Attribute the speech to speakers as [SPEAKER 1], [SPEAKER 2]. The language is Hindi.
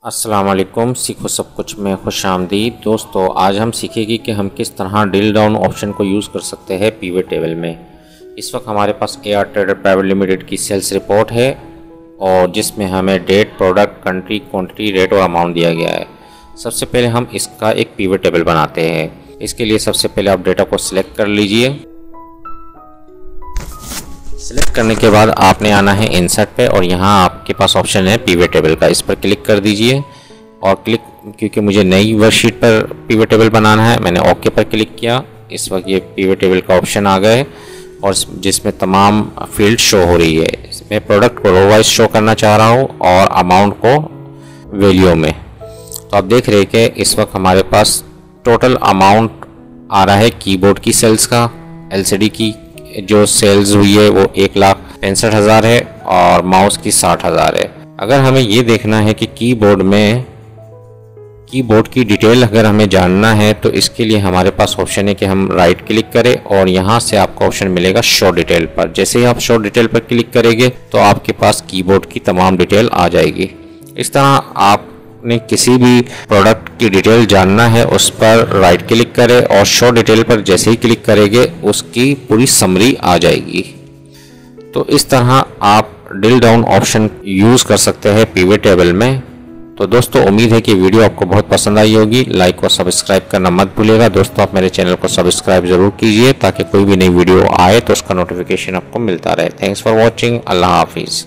[SPEAKER 1] अस्सलाम वालेकुम। सीखो सब कुछ में खुश आमदीद। दोस्तों, आज हम सीखेंगे कि हम किस तरह ड्रिल डाउन ऑप्शन को यूज़ कर सकते हैं पीवट टेबल में। इस वक्त हमारे पास AR ट्रेडर प्राइवेट लिमिटेड की सेल्स रिपोर्ट है और जिसमें हमें date, product, country, quantity, rate और अमाउंट दिया गया है। सबसे पहले हम इसका एक पीवट टेबल बनाते हैं। इसके लिए सबसे पहले आप डेटा को सिलेक्ट कर लीजिए। सिलेक्ट करने के बाद आपने आना है इंसर्ट पे और यहाँ आपके पास ऑप्शन है पीवट टेबल का, इस पर क्लिक कर दीजिए। और क्योंकि मुझे नई वर्कशीट पर पीवट टेबल बनाना है, मैंने ओके पर क्लिक किया। इस वक्त ये पीवट टेबल का ऑप्शन आ गए और जिसमें तमाम फील्ड शो हो रही है। मैं प्रोडक्ट को रो वाइज शो करना चाह रहा हूँ और अमाउंट को वैल्यू में। तो आप देख रहे हैं कि इस वक्त हमारे पास टोटल अमाउंट आ रहा है कीबोर्ड की सेल्स का। LCD की जो सेल्स हुई है वो 1,65,000 है और माउस की 60,000 है। अगर हमें ये देखना है कि कीबोर्ड की डिटेल अगर हमें जानना है तो इसके लिए हमारे पास ऑप्शन है कि हम राइट क्लिक करें और यहाँ से आपको ऑप्शन मिलेगा शो डिटेल पर। जैसे ही आप शो डिटेल पर क्लिक करेंगे तो आपके पास कीबोर्ड की तमाम डिटेल आ जाएगी। इस तरह आपने किसी भी प्रोडक्ट की डिटेल जानना है उस पर राइट क्लिक करें और शो डिटेल पर जैसे ही क्लिक करेंगे उसकी पूरी समरी आ जाएगी। तो इस तरह आप ड्रिल डाउन ऑप्शन यूज़ कर सकते हैं पीवट टेबल में। तो दोस्तों, उम्मीद है कि वीडियो आपको बहुत पसंद आई होगी। लाइक और सब्सक्राइब करना मत भूलिएगा। दोस्तों, आप मेरे चैनल को सब्सक्राइब जरूर कीजिए ताकि कोई भी नई वीडियो आए तो उसका नोटिफिकेशन आपको मिलता रहे। Thanks for watching. अल्लाह हाफिज़।